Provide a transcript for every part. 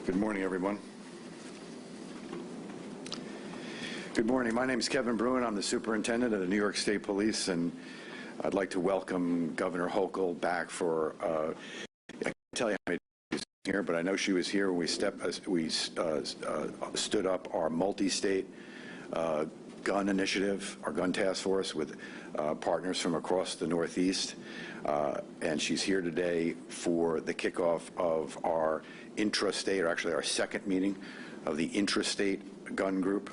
Good morning, everyone. Good morning. My name is Kevin Bruin. I'm the superintendent of the New York State Police, and I'd like to welcome Governor Hochul back for, I can't tell you how many days she's here, but I know she was here when we stood up our multi-state gun initiative, our gun task force with partners from across the Northeast. And she's here today for the kickoff of our intrastate, or actually our second meeting of the intrastate gun group.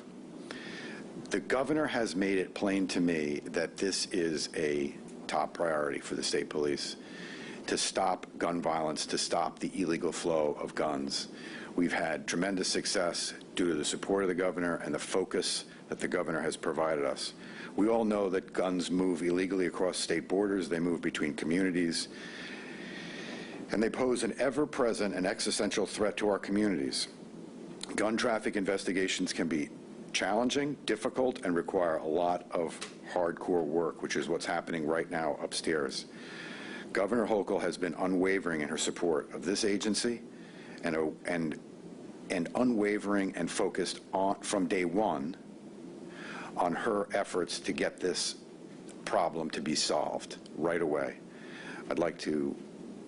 The governor has made it plain to me that this is a top priority for the state police, to stop gun violence, to stop the illegal flow of guns. We've had tremendous success due to the support of the governor and the focus that the governor has provided us. We all know that guns move illegally across state borders. They move between communities, and they pose an ever-present and existential threat to our communities. Gun traffic investigations can be challenging, difficult, and require a lot of hardcore work, which is what's happening right now upstairs. Governor Hochul has been unwavering in her support of this agency and unwavering and focused on, from day one, on her efforts to get this problem to be solved right away. I'd like to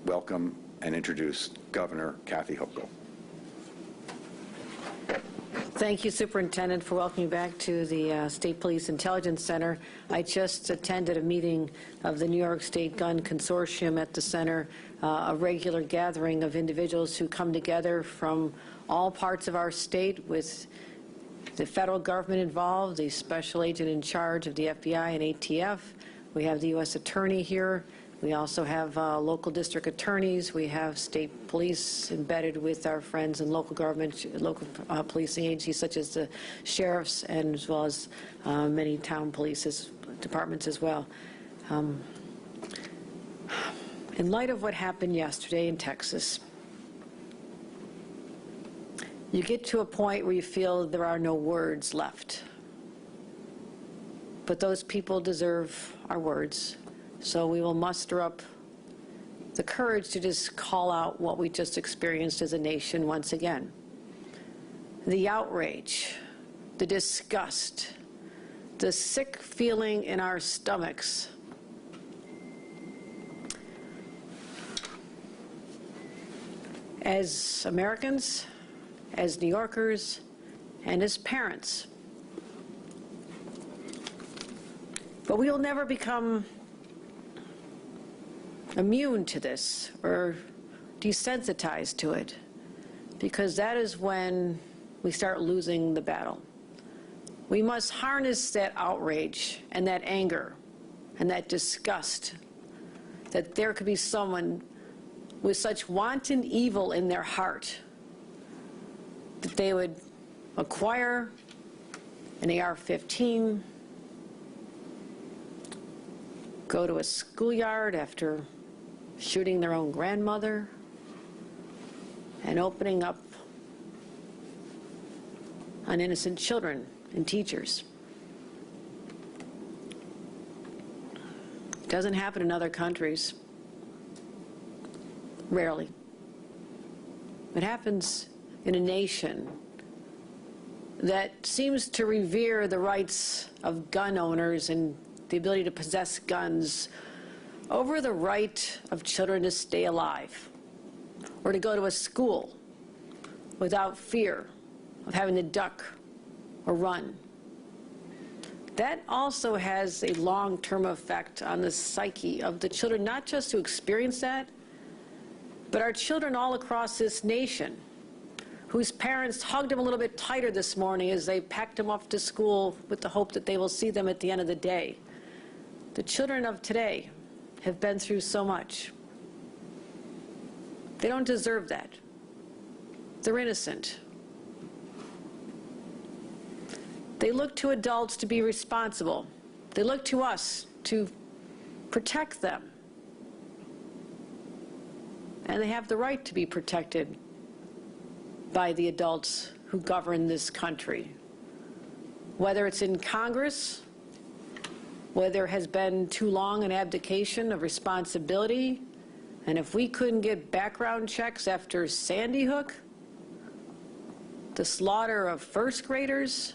welcome and introduce Governor Kathy Hochul. Thank you, Superintendent, for welcoming me back to the State Police Intelligence Center. I just attended a meeting of the New York State Gun Consortium at the center, a regular gathering of individuals who come together from all parts of our state, with the federal government involved, the special agent in charge of the FBI and ATF. We have the U.S. Attorney here. We also have local district attorneys. We have state police embedded with our friends in local government, local policing agencies such as the sheriffs, and as well as many town police departments as well. In light of what happened yesterday in Texas, you get to a point where you feel there are no words left. But those people deserve our words. So we will muster up the courage to just call out what we just experienced as a nation once again. The outrage, the disgust, the sick feeling in our stomachs. As Americans, as New Yorkers, and as parents. But we will never become immune to this or desensitized to it, because that is when we start losing the battle. We must harness that outrage and that anger and that disgust that there could be someone with such wanton evil in their heart that they would acquire an AR-15, go to a schoolyard after shooting their own grandmother, and opening up on innocent children and teachers. It doesn't happen in other countries. Rarely. It happens in a nation that seems to revere the rights of gun owners and the ability to possess guns over the right of children to stay alive or to go to a school without fear of having to duck or run. That also has a long-term effect on the psyche of the children, not just to experience that, but our children all across this nation, whose parents hugged them a little bit tighter this morning as they packed them off to school with the hope that they will see them at the end of the day. The children of today have been through so much. They don't deserve that. They're innocent. They look to adults to be responsible. They look to us to protect them. And they have the right to be protected by the adults who govern this country. Whether it's in Congress, whether there has been too long an abdication of responsibility, and if we couldn't get background checks after Sandy Hook, the slaughter of first graders,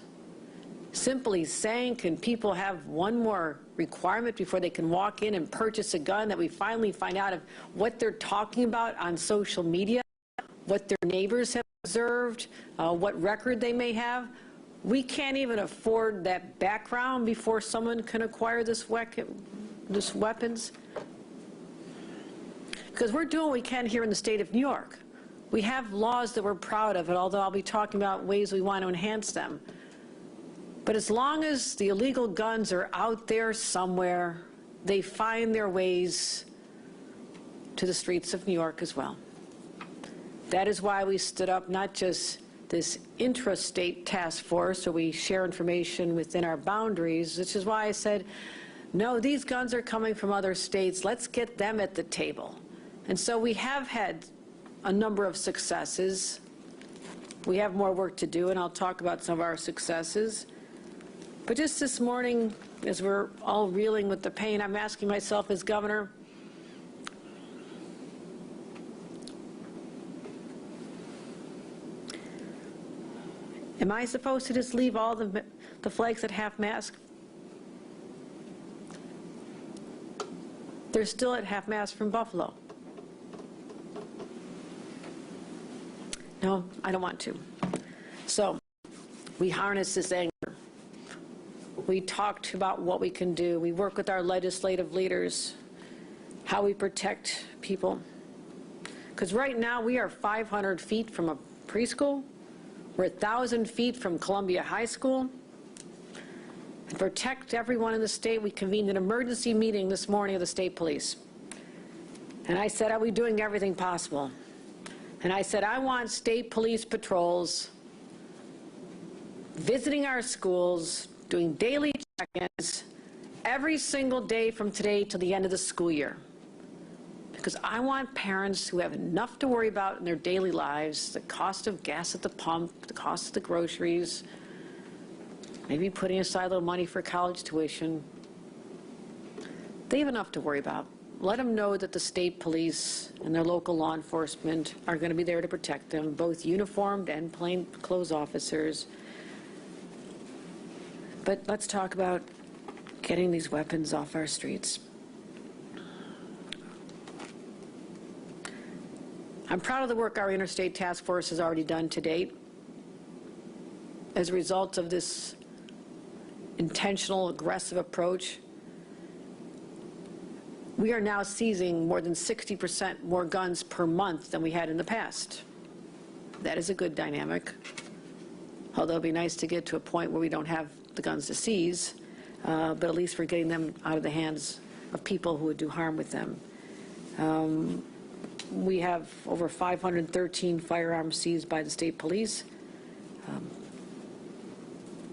simply saying, can people have one more requirement before they can walk in and purchase a gun, that we finally find out of what they're talking about on social media, what their neighbors have observed, what record they may have. We can't even afford that background before someone can acquire this weapons. Because we're doing what we can here in the state of New York. We have laws that we're proud of, and although I'll be talking about ways we want to enhance them. But as long as the illegal guns are out there somewhere, they find their ways to the streets of New York as well. That is why we stood up not just this intrastate task force, so we share information within our boundaries, which is why I said, no, these guns are coming from other states. Let's get them at the table. And so we have had a number of successes. We have more work to do, and I'll talk about some of our successes. But just this morning, as we're all reeling with the pain, I'm asking myself as governor, am I supposed to just leave all the flags at half-mast? They're still at half-mast from Buffalo. No, I don't want to. So we harness this anger. We talked about what we can do. We work with our legislative leaders, how we protect people. Because right now we are 500 feet from a preschool. We're 1,000 feet from Columbia High School. To protect everyone in the state, we convened an emergency meeting this morning of the state police. And I said, are we doing everything possible? And I said, I want state police patrols visiting our schools, doing daily check-ins every single day from today till the end of the school year. Because I want parents who have enough to worry about in their daily lives, the cost of gas at the pump, the cost of the groceries, maybe putting aside a little money for college tuition. They have enough to worry about. Let them know that the state police and their local law enforcement are going to be there to protect them, both uniformed and plainclothes officers. But let's talk about getting these weapons off our streets. I'm proud of the work our interstate task force has already done to date. As a result of this intentional, aggressive approach, we are now seizing more than 60% more guns per month than we had in the past. That is a good dynamic, although it would be nice to get to a point where we don't have the guns to seize, but at least we're getting them out of the hands of people who would do harm with them. We have over 513 firearms seized by the state police.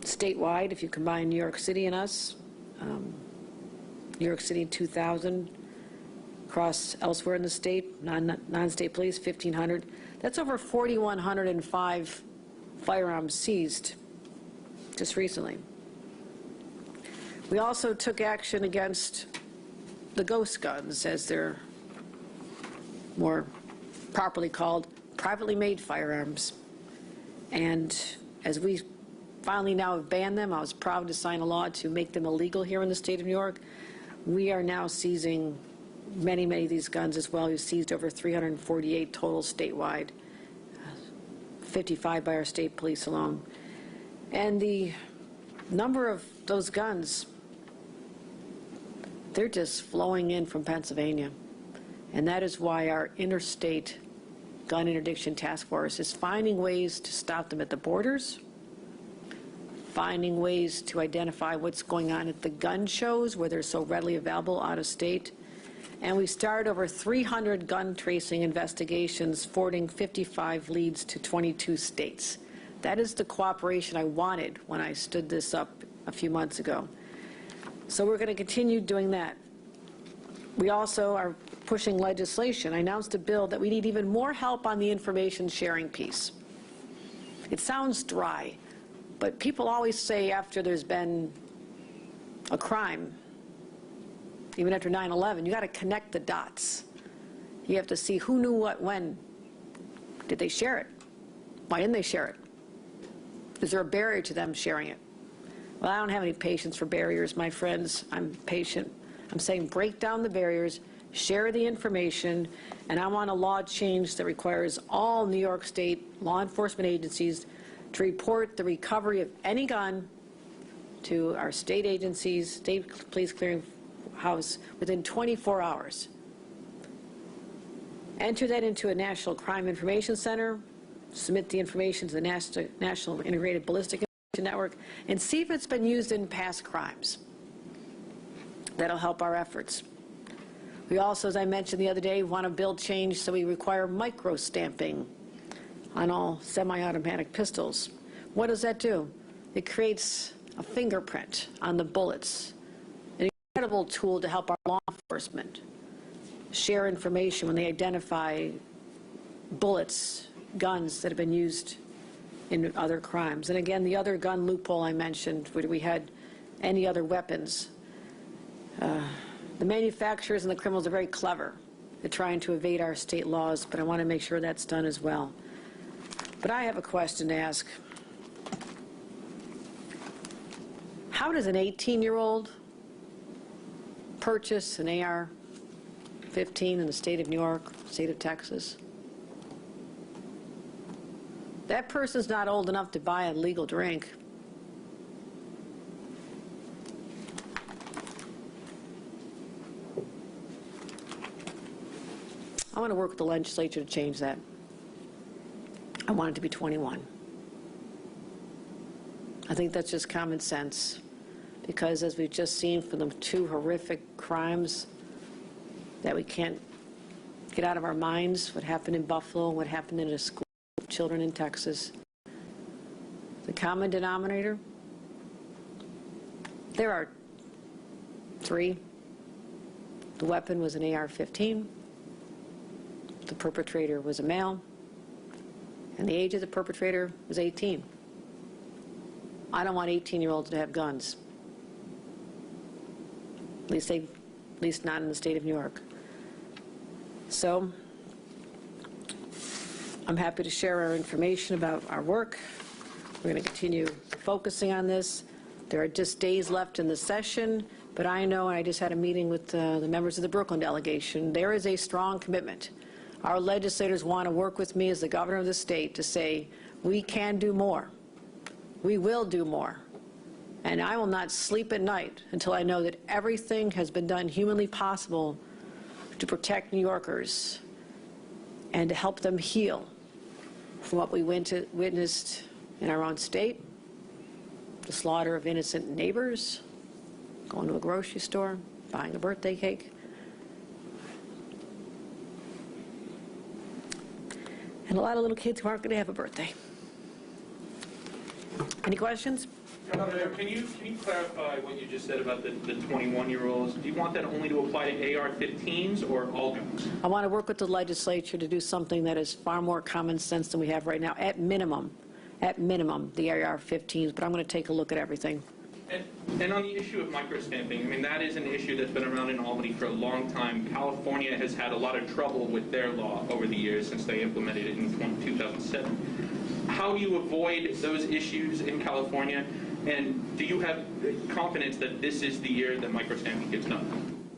Statewide, if you combine New York City and us, New York City 2,000, across elsewhere in the state, non-state police 1,500. That's over 4,105 firearms seized just recently. We also took action against the ghost guns, as they're more properly called, privately made firearms. And as we finally now have banned them, I was proud to sign a law to make them illegal here in the state of New York. We are now seizing many, many of these guns as well. We've seized over 348 total statewide, 55 by our state police alone. And the number of those guns, they're just flowing in from Pennsylvania. And that is why our interstate gun interdiction task force is finding ways to stop them at the borders, finding ways to identify what's going on at the gun shows where they're so readily available out of state. And we started over 300 gun tracing investigations, forwarding 55 leads to 22 states. That is the cooperation I wanted when I stood this up a few months ago. So we're going to continue doing that. We also are pushing legislation. I announced a bill that we need even more help on the information sharing piece. It sounds dry, but people always say after there's been a crime, even after 9/11, you got to connect the dots. You have to see who knew what when. Did they share it? Why didn't they share it? Is there a barrier to them sharing it? Well, I don't have any patience for barriers, my friends. I'm patient. I'm saying break down the barriers, share the information, and I want a law change that requires all New York State law enforcement agencies to report the recovery of any gun to our state agencies, state police clearinghouse, within 24 hours. Enter that into a National Crime Information Center, submit the information to the National Integrated Ballistic Information Network, and see if it's been used in past crimes. That'll help our efforts. We also, as I mentioned the other day, want to build change so we require micro-stamping on all semi-automatic pistols. What does that do? It creates a fingerprint on the bullets, an incredible tool to help our law enforcement share information when they identify bullets, guns that have been used in other crimes. And again, the other gun loophole I mentioned, where we had any other weapons. The manufacturers and the criminals are very clever at trying to evade our state laws, but I want to make sure that's done as well. But I have a question to ask. How does an 18-year-old purchase an AR-15 in the state of New York, state of Texas? That person's not old enough to buy a legal drink. I want to work with the legislature to change that. I want it to be 21. I think that's just common sense, because as we've just seen from the two horrific crimes that we can't get out of our minds, what happened in Buffalo and what happened in a school with children in Texas, the common denominator, there are three. The weapon was an AR-15. The perpetrator was a male, and the age of the perpetrator was 18. I don't want 18-year-olds to have guns. At least not in the state of New York. So I'm happy to share our information about our work. We're going to continue focusing on this. There are just days left in the session, but I know, I just had a meeting with the members of the Brooklyn delegation, there is a strong commitment. Our legislators want to work with me as the governor of the state to say, we can do more. We will do more. And I will not sleep at night until I know that everything has been done humanly possible to protect New Yorkers and to help them heal from what we witnessed in our own state, the slaughter of innocent neighbors, going to a grocery store, buying a birthday cake, and a lot of little kids who aren't going to have a birthday. Any questions? Governor, can you clarify what you just said about the 21-year-olds? Do you want that only to apply to AR-15s or all guns? I want to work with the legislature to do something that is far more common sense than we have right now. At minimum, the AR-15s, but I'm going to take a look at everything. And on the issue of microstamping, I mean, that is an issue that's been around in Albany for a long time. California has had a lot of trouble with their law over the years since they implemented it in 2007. How do you avoid those issues in California? And do you have confidence that this is the year that microstamping gets done?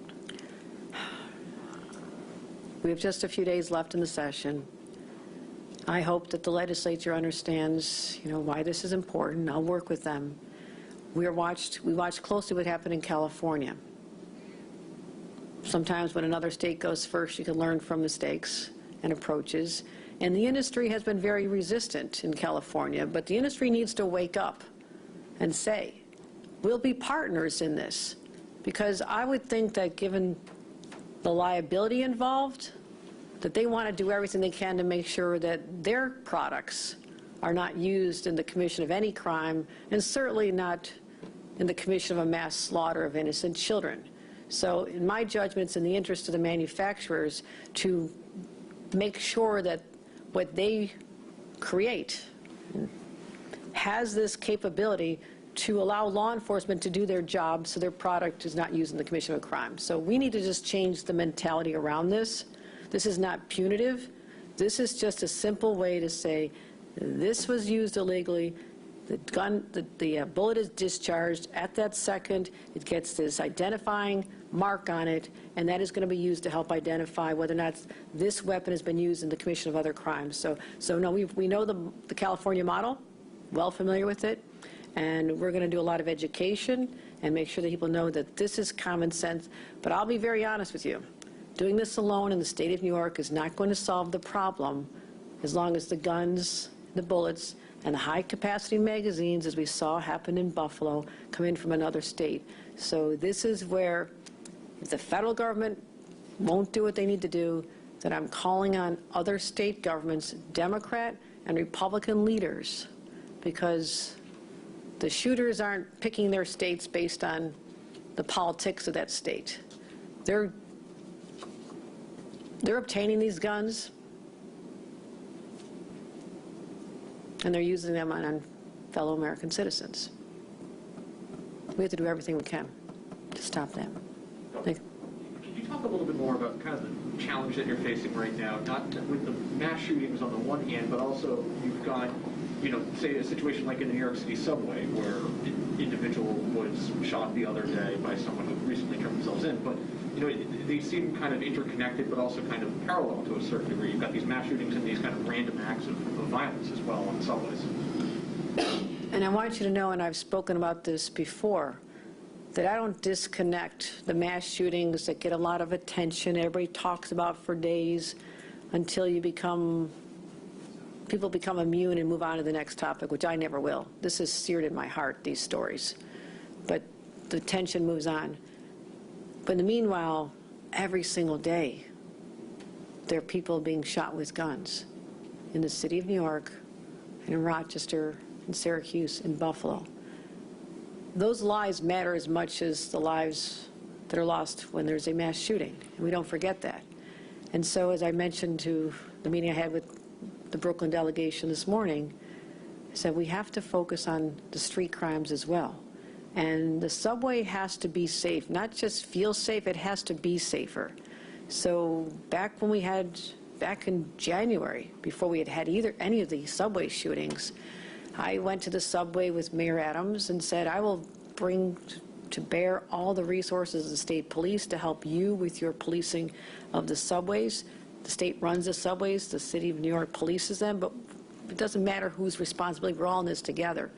We have just a few days left in the session. I hope that the legislature understands, why this is important. I'll work with them. We watched closely what happened in California. Sometimes when another state goes first, you can learn from mistakes and approaches. And the industry has been very resistant in California, but the industry needs to wake up and say, we'll be partners in this. Because I would think that given the liability involved, that they want to do everything they can to make sure that their products are not used in the commission of any crime, and certainly not in the commission of a mass slaughter of innocent children. So in my judgment, it's in the interest of the manufacturers to make sure that what they create has this capability to allow law enforcement to do their job so their product is not used in the commission of a crime. So we need to just change the mentality around this. This is not punitive. This is just a simple way to say, this was used illegally, the bullet is discharged. At that second, it gets this identifying mark on it, and that is going to be used to help identify whether or not this weapon has been used in the commission of other crimes. So no, we know the California model, well familiar with it, and we're going to do a lot of education and make sure that people know that this is common sense. But I'll be very honest with you. Doing this alone in the state of New York is not going to solve the problem as long as the guns, the bullets, and the high-capacity magazines, as we saw happen in Buffalo, come in from another state. So this is where, if the federal government won't do what they need to do, then I'm calling on other state governments, Democrat and Republican leaders, because the shooters aren't picking their states based on the politics of that state. They're obtaining these guns, and they're using them on fellow American citizens. We have to do everything we can to stop that. Can you talk a little bit more about kind of the challenge that you're facing right now, not with the mass shootings on the one hand, but also you've got, say a situation like in the New York City subway where an individual was shot the other day by someone who recently turned themselves in, but they seem kind of interconnected, but also kind of parallel to a certain degree. You've got these mass shootings and these kind of random acts of violence as well on the subways. And I want you to know, and I've spoken about this before, that I don't disconnect the mass shootings that get a lot of attention, everybody talks about for days, until people become immune and move on to the next topic, which I never will. This is seared in my heart, these stories. But the tension moves on. But in the meanwhile, every single day, there are people being shot with guns in the city of New York, and in Rochester, in Syracuse, in Buffalo. Those lives matter as much as the lives that are lost when there's a mass shooting, and we don't forget that. And so, as I mentioned to the meeting I had with the Brooklyn delegation this morning, I said we have to focus on the street crimes as well. And the subway has to be safe, not just feel safe, it has to be safer. So back in January, before we had any of the subway shootings, I went to the subway with Mayor Adams and said, I will bring to bear all the resources of the state police to help you with your policing of the subways. The state runs the subways, the city of New York polices them, but it doesn't matter whose responsibility, we're all in this together.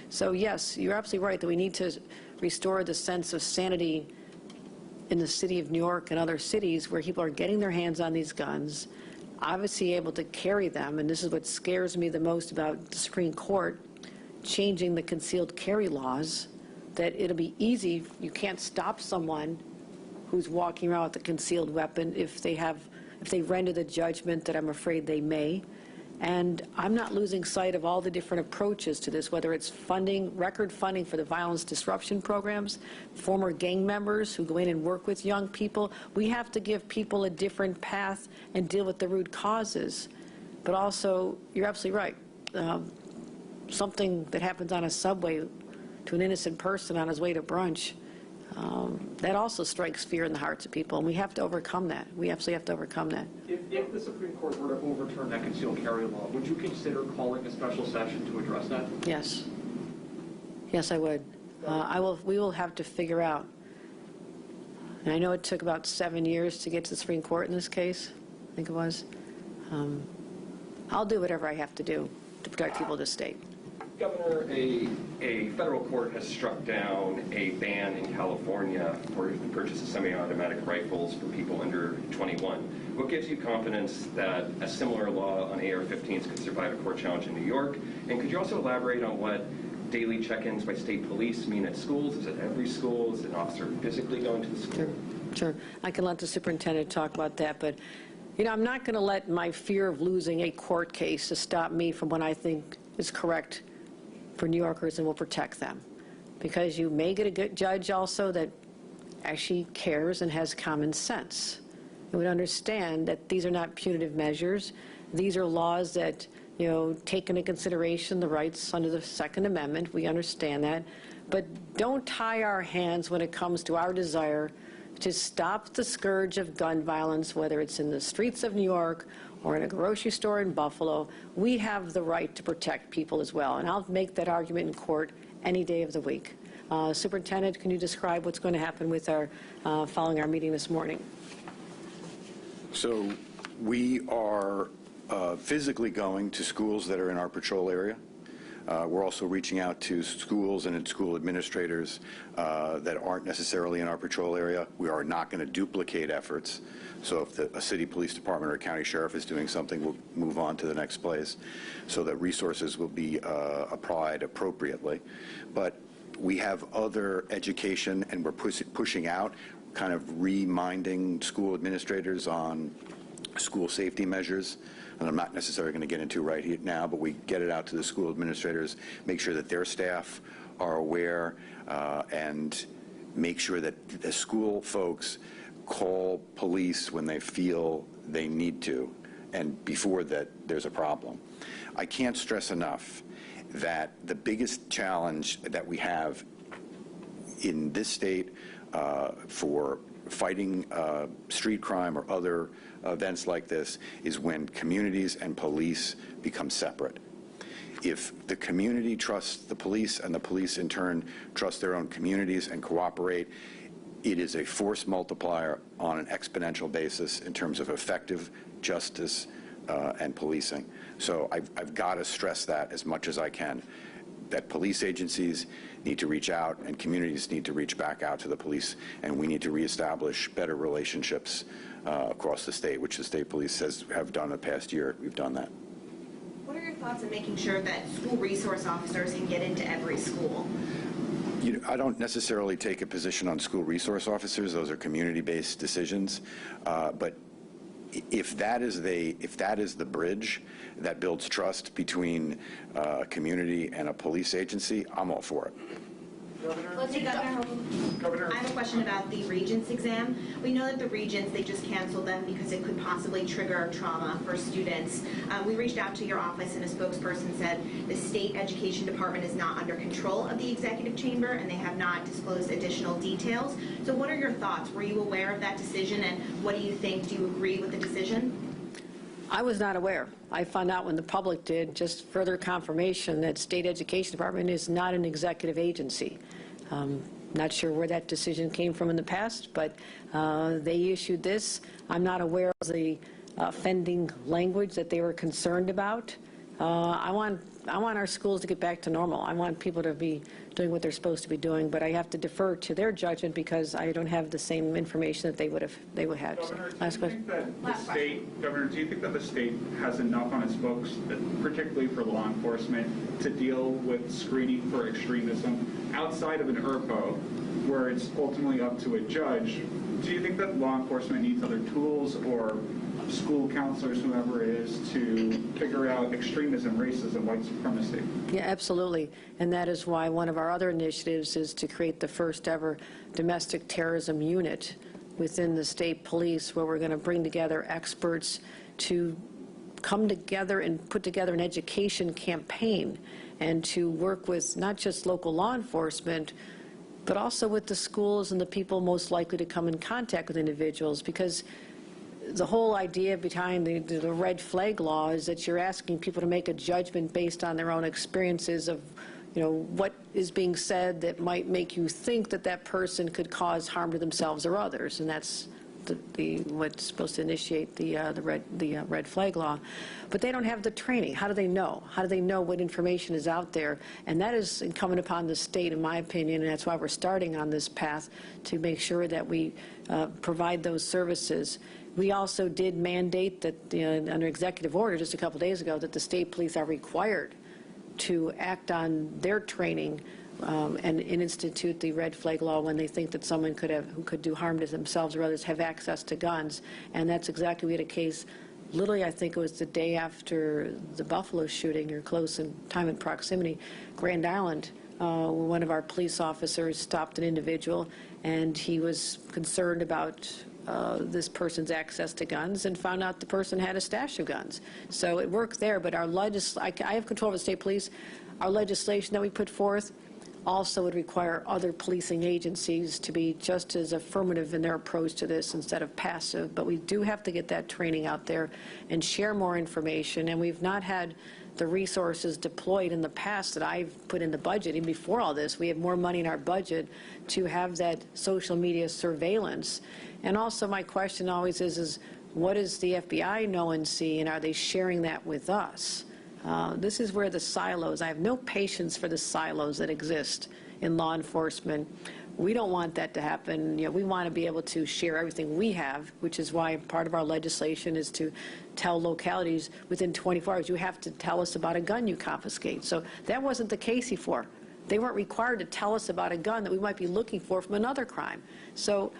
So yes, you're absolutely right that we need to restore the sense of sanity in the city of New York and other cities where people are getting their hands on these guns, obviously able to carry them, and this is what scares me the most about the Supreme Court changing the concealed carry laws, that it'll be easy, you can't stop someone who's walking around with a concealed weapon if they render the judgment that I'm afraid they may. And I'm not losing sight of all the different approaches to this, whether it's funding, record funding for the violence disruption programs, former gang members who go in and work with young people. We have to give people a different path and deal with the root causes. But also, you're absolutely right. Something that happens on a subway to an innocent person on his way to brunch, that also strikes fear in the hearts of people, and we have to overcome that. We absolutely have to overcome that. If the Supreme Court were to overturn that concealed carry law, would you consider calling a special session to address that? Yes. Yes, I would. We will have to figure out, and I know it took about 7 years to get to the Supreme Court in this case, I think it was. I'll do whatever I have to do to protect people of this state. Governor, a federal court has struck down a ban in California for the purchase of semi-automatic rifles for people under 21. What gives you confidence that a similar law on AR-15s could survive a court challenge in New York? And could you also elaborate on what daily check-ins by state police mean at schools? Is it every school? Is an officer physically going to the school? Sure. I can let the superintendent talk about that, but I'm not going to let my fear of losing a court case to stop me from what I think is correct for New Yorkers and will protect them. Because you may get a good judge also that actually cares and has common sense and would understand that these are not punitive measures. These are laws that, take into consideration the rights under the Second Amendment. We understand that. But don't tie our hands when it comes to our desire to stop the scourge of gun violence, whether it's in the streets of New York or in a grocery store in Buffalo, we have the right to protect people as well. And I'll make that argument in court any day of the week. Superintendent, can you describe what's going to happen with our, following our meeting this morning? So we are physically going to schools that are in our patrol area. We're also reaching out to schools and school administrators that aren't necessarily in our patrol area. We are not going to duplicate efforts. So if a city police department or a county sheriff is doing something, we'll move on to the next place so that resources will be applied appropriately. But we have other education, and we're pushing out, kind of reminding school administrators on school safety measures. And I'm not necessarily going to get into right here now, but we get it out to the school administrators, make sure that their staff are aware, and make sure that the school folks call police when they feel they need to, and before that there's a problem. I can't stress enough that the biggest challenge that we have in this state for fighting street crime or other events like this is when communities and police become separate. If the community trusts the police and the police in turn trust their own communities and cooperate, it is a force multiplier on an exponential basis in terms of effective justice and policing. So I've got to stress that as much as I can, that police agencies need to reach out and communities need to reach back out to the police, and we need to reestablish better relationships across the state, which the state police have done the past year. We've done that. What are your thoughts on making sure that school resource officers can get into every school? I don't necessarily take a position on school resource officers. Those are community-based decisions. But if that is the bridge that builds trust between a community and a police agency, I'm all for it. Let's see, Governor, I have a question about the Regents exam. We know that the Regents, they just canceled them because it could possibly trigger trauma for students. We reached out to your office and a spokesperson said the state education department is not under control of the executive chamber and they have not disclosed additional details. So what are your thoughts? Were you aware of that decision, and what do you think? Do you agree with the decision? I was not aware. I found out when the public did, just further confirmation that State Education Department is not an executive agency. Not sure where that decision came from in the past, but they issued this. I'm not aware of the offending language that they were concerned about. I want our schools to get back to normal. I want people to be doing what they're supposed to be doing, but I have to defer to their judgment because I don't have the same information that they would have. Governor, Last question. Governor, do you think that the state has enough on its books, particularly for law enforcement, to deal with screening for extremism outside of an ERPO, where it's ultimately up to a judge? Do you think that law enforcement needs other tools or school counselors, whoever it is, to figure out extremism, racism, white supremacy? Yeah, absolutely. And that is why one of our other initiatives is to create the first ever domestic terrorism unit within the state police, where we're going to bring together experts to come together and put together an education campaign and to work with not just local law enforcement, but also with the schools and the people most likely to come in contact with individuals, because the whole idea behind the red flag law is that you're asking people to make a judgment based on their own experiences of, what is being said that might make you think that that person could cause harm to themselves or others, and that's what's supposed to initiate the red flag law. But they don't have the training. How do they know? How do they know what information is out there? And that is incumbent upon the state, in my opinion, and that's why we're starting on this path to make sure that we provide those services. We also did mandate that, under executive order just a couple days ago, that the state police are required to act on their training and institute the red flag law when they think that someone who could do harm to themselves or others have access to guns. And that's exactly, we had a case, literally I think it was the day after the Buffalo shooting, or close in time and proximity, Grand Island. One of our police officers stopped an individual, and he was concerned about this person's access to guns, and found out the person had a stash of guns. So it worked there, but I have control of the state police. Our legislation that we put forth also would require other policing agencies to be just as affirmative in their approach to this instead of passive. But we do have to get that training out there and share more information. And we've not had the resources deployed in the past that I've put in the budget. Even before all this, we have more money in our budget to have that social media surveillance. And also my question always is what does the FBI know and see, and are they sharing that with us? This is where the silos, I have no patience for the silos that exist in law enforcement. We don't want that to happen. You know, we want to be able to share everything we have, which is why part of our legislation is to tell localities within 24 hours, you have to tell us about a gun you confiscate. So that wasn't the case before. They weren't required to tell us about a gun that we might be looking for from another crime. So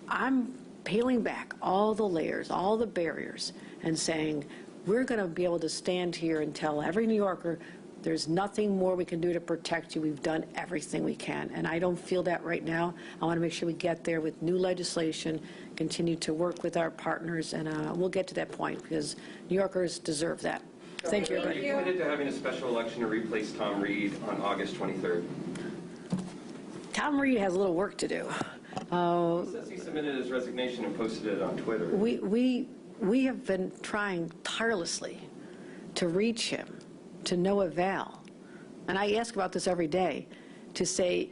I'm peeling back all the layers, all the barriers, and saying, we're going to be able to stand here and tell every New Yorker, there's nothing more we can do to protect you. We've done everything we can. And I don't feel that right now. I want to make sure we get there with new legislation, continue to work with our partners, and we'll get to that point because New Yorkers deserve that. Thank you, everybody. Are you committed to having a special election to replace Tom Reed on August 23rd? Tom Reed has a little work to do. He says he submitted his resignation and posted it on Twitter. We have been trying tirelessly to reach him, to no avail. And I ask about this every day, to say,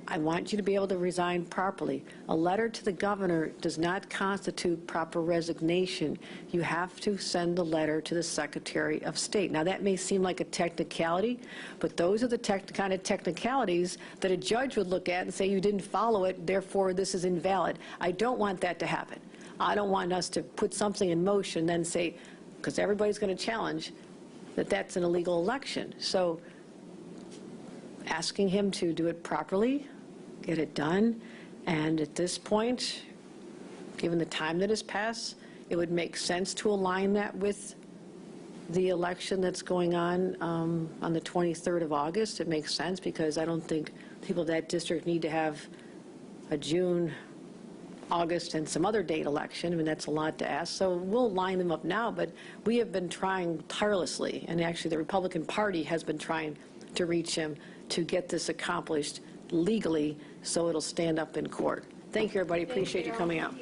I want you to be able to resign properly. A letter to the governor does not constitute proper resignation. You have to send the letter to the Secretary of State. Now, that may seem like a technicality, but those are the kind of technicalities that a judge would look at and say, you didn't follow it, therefore this is invalid. I don't want that to happen. I don't want us to put something in motion, then say, because everybody's going to challenge, that that's an illegal election. So asking him to do it properly, get it done, and at this point, given the time that has passed, it would make sense to align that with the election that's going on the 23rd of August. It makes sense because I don't think people of that district need to have a June, August, and some other date election. I mean, that's a lot to ask. So we'll line them up now, but we have been trying tirelessly, and actually the Republican Party has been trying to reach him to get this accomplished legally so it'll stand up in court. Thank you, everybody. Appreciate you coming out.